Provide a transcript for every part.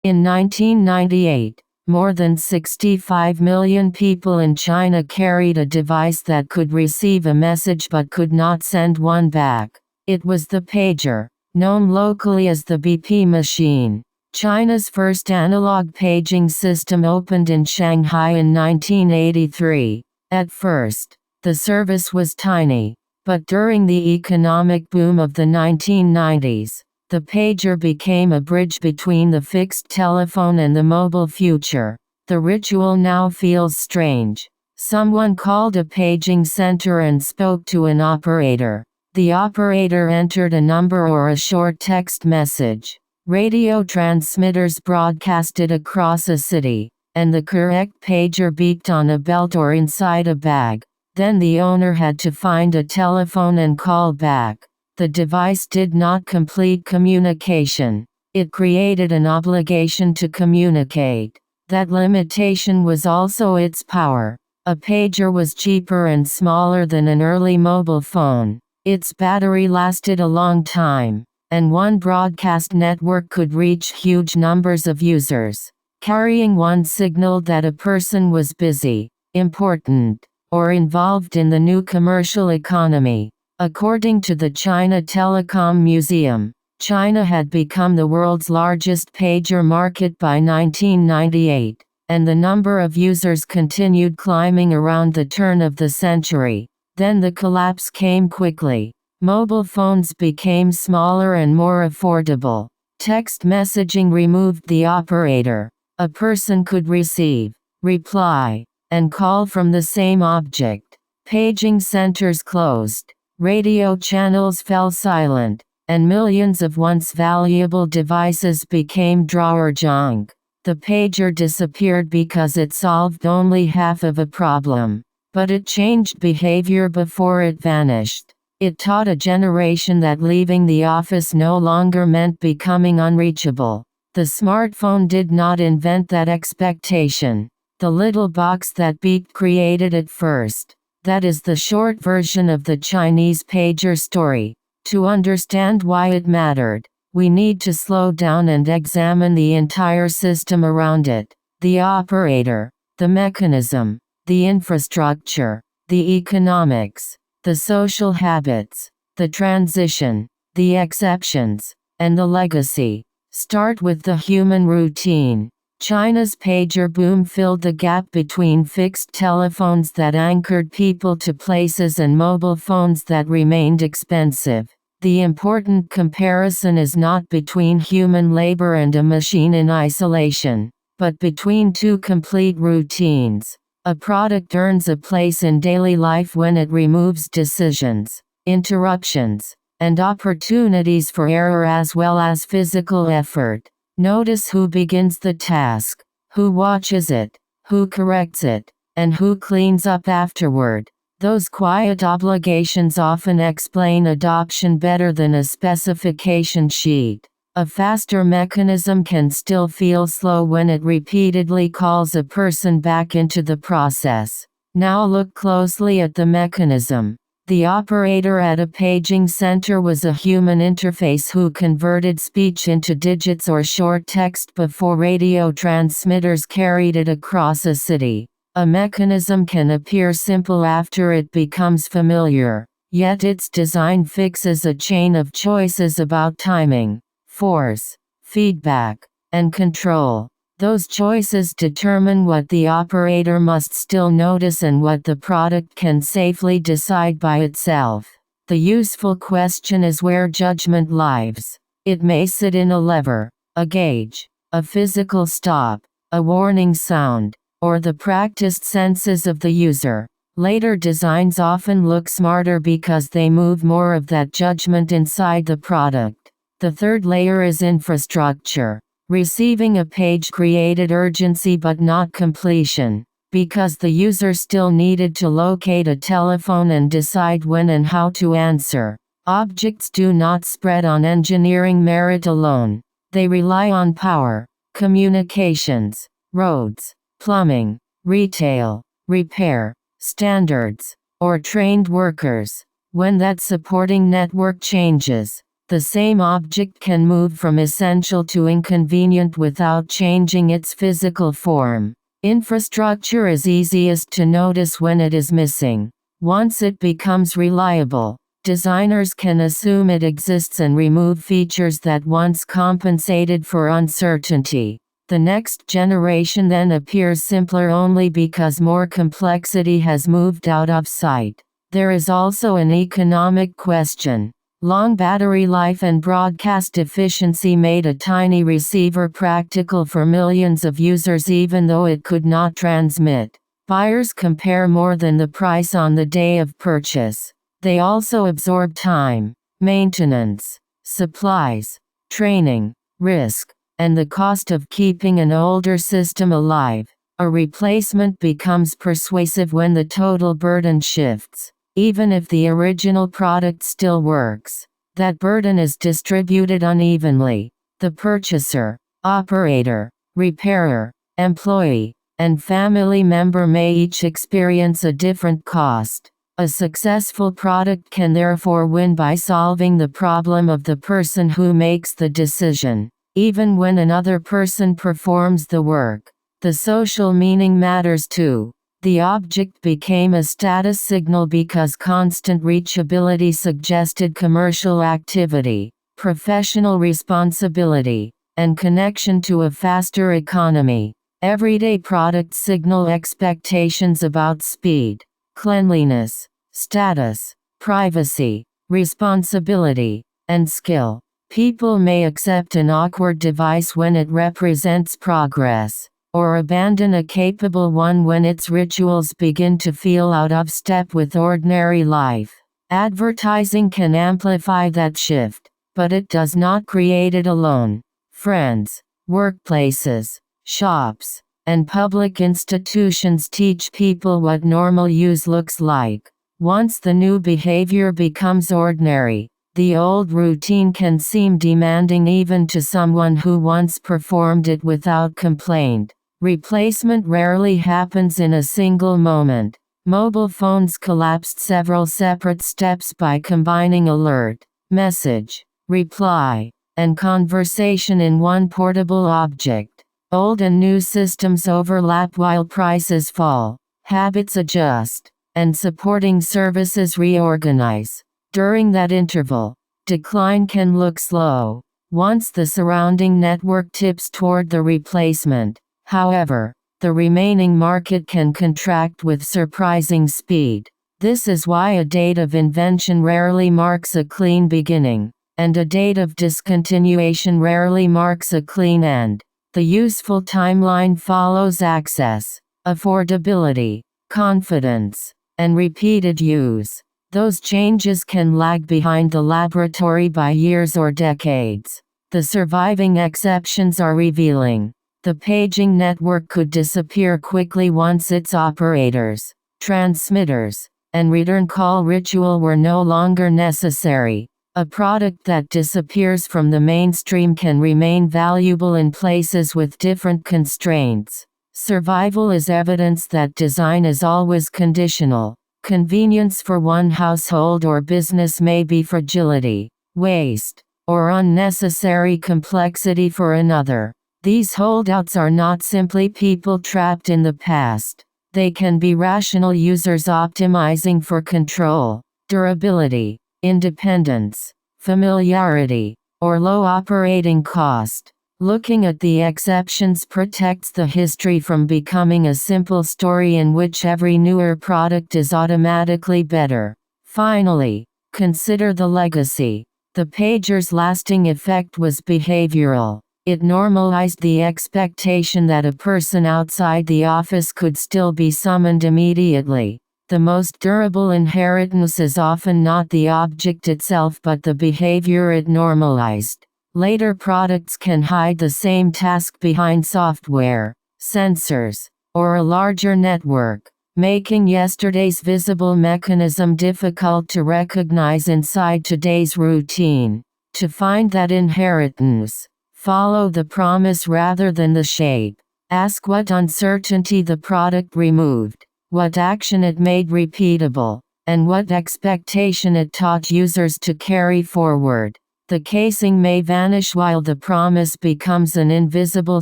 In 1998, more than 65 million people in China carried a device that could receive a message but could not send one back. It was the pager, known locally as the BP machine. China's first analog paging system opened in Shanghai in 1983. At first, the service was tiny, but during the economic boom of the 1990s, the pager became a bridge between the fixed telephone and the mobile future. The ritual now feels strange. Someone called a paging center and spoke to an operator. The operator entered a number or a short text message. Radio transmitters broadcasted across a city, and the correct pager beeped on a belt or inside a bag. Then the owner had to find a telephone and call back. The device did not complete communication. It created an obligation to communicate. That limitation was also its power. A pager was cheaper and smaller than an early mobile phone. Its battery lasted a long time, and one broadcast network could reach huge numbers of users. Carrying one signaled that a person was busy, important, or involved in the new commercial economy. According to the China Telecom Museum, China had become the world's largest pager market by 1998, and the number of users continued climbing around the turn of the century. Then the collapse came quickly. Mobile phones became smaller and more affordable. Text messaging removed the operator. A person could receive, reply, and call from the same object. Paging centers closed. Radio channels fell silent, and millions of once valuable devices became drawer junk. The pager disappeared because it solved only half of a problem. But it changed behavior before it vanished. It taught a generation that leaving the office no longer meant becoming unreachable. The smartphone did not invent that expectation. The little box that beeped created it first. That is the short version of the Chinese pager story. To understand why it mattered, we need to slow down and examine the entire system around it. The operator, the mechanism, the infrastructure, the economics, the social habits, the transition, the exceptions, and the legacy. Start with the human routine. China's pager boom filled the gap between fixed telephones that anchored people to places and mobile phones that remained expensive. The important comparison is not between human labor and a machine in isolation, but between two complete routines. A product earns a place in daily life when it removes decisions, interruptions, and opportunities for error as well as physical effort. Notice who begins the task, who watches it, who corrects it, and who cleans up afterward. Those quiet obligations often explain adoption better than a specification sheet. A faster mechanism can still feel slow when it repeatedly calls a person back into the process. Now look closely at the mechanism. The operator at a paging center was a human interface who converted speech into digits or short text before radio transmitters carried it across a city. A mechanism can appear simple after it becomes familiar, yet its design fixes a chain of choices about timing, force, feedback, and control. Those choices determine what the operator must still notice and what the product can safely decide by itself. The useful question is where judgment lives. It may sit in a lever, a gauge, a physical stop, a warning sound, or the practiced senses of the user. Later designs often look smarter because they move more of that judgment inside the product. The third layer is infrastructure. Receiving a page created urgency but not completion, because the user still needed to locate a telephone and decide when and how to answer. Objects do not spread on engineering merit alone. They rely on power, communications, roads, plumbing, retail, repair, standards, or trained workers. When that supporting network changes, The same object can move from essential to inconvenient without changing its physical form. Infrastructure is easiest to notice when it is missing. Once it becomes reliable, designers can assume it exists and remove features that once compensated for uncertainty. The next generation then appears simpler only because more complexity has moved out of sight. There is also an economic question. Long battery life and broadcast efficiency made a tiny receiver practical for millions of users even though it could not transmit. Buyers compare more than the price on the day of purchase. They also absorb time, maintenance, supplies, training, risk, and the cost of keeping an older system alive. A replacement becomes persuasive when the total burden shifts. Even if the original product still works, that burden is distributed unevenly. The purchaser, operator, repairer, employee, and family member may each experience a different cost. A successful product can therefore win by solving the problem of the person who makes the decision, even when another person performs the work. The social meaning matters too. The object became a status signal because constant reachability suggested commercial activity, professional responsibility, and connection to a faster economy. Everyday products signal expectations about speed, cleanliness, status, privacy, responsibility, and skill. People may accept an awkward device when it represents progress, or abandon a capable one when its rituals begin to feel out of step with ordinary life. Advertising can amplify that shift, but it does not create it alone. Friends, workplaces, shops, and public institutions teach people what normal use looks like. Once the new behavior becomes ordinary, the old routine can seem demanding even to someone who once performed it without complaint. Replacement rarely happens in a single moment. Mobile phones collapsed several separate steps by combining alert, message, reply, and conversation in one portable object. Old and new systems overlap while prices fall, habits adjust, and supporting services reorganize. During that interval, decline can look slow. Once the surrounding network tips toward the replacement, however, the remaining market can contract with surprising speed. This is why a date of invention rarely marks a clean beginning, and a date of discontinuation rarely marks a clean end. The useful timeline follows access, affordability, confidence, and repeated use. Those changes can lag behind the laboratory by years or decades. The surviving exceptions are revealing. The paging network could disappear quickly once its operators, transmitters, and return call ritual were no longer necessary. A product that disappears from the mainstream can remain valuable in places with different constraints. Survival is evidence that design is always conditional. Convenience for one household or business may be fragility, waste, or unnecessary complexity for another. These holdouts are not simply people trapped in the past. They can be rational users optimizing for control, durability, independence, familiarity, or low operating cost. Looking at the exceptions protects the history from becoming a simple story in which every newer product is automatically better. Finally, consider the legacy. The pager's lasting effect was behavioral. It normalized the expectation that a person outside the office could still be summoned immediately. The most durable inheritance is often not the object itself but the behavior it normalized. Later products can hide the same task behind software, sensors, or a larger network, making yesterday's visible mechanism difficult to recognize inside today's routine. To find that inheritance, follow the promise rather than the shape. Ask what uncertainty the product removed, what action it made repeatable, and what expectation it taught users to carry forward. The casing may vanish while the promise becomes an invisible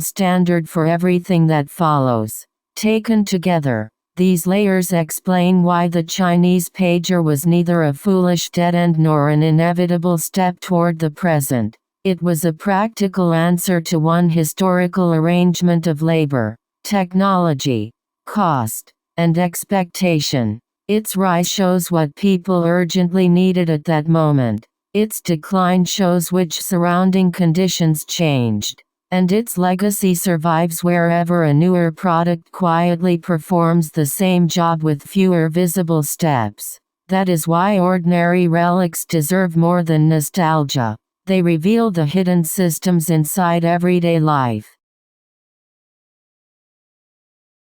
standard for everything that follows. Taken together, these layers explain why the Chinese pager was neither a foolish dead end nor an inevitable step toward the present. It was a practical answer to one historical arrangement of labor, technology, cost, and expectation. Its rise shows what people urgently needed at that moment. Its decline shows which surrounding conditions changed. And its legacy survives wherever a newer product quietly performs the same job with fewer visible steps. That is why ordinary relics deserve more than nostalgia. They reveal the hidden systems inside everyday life.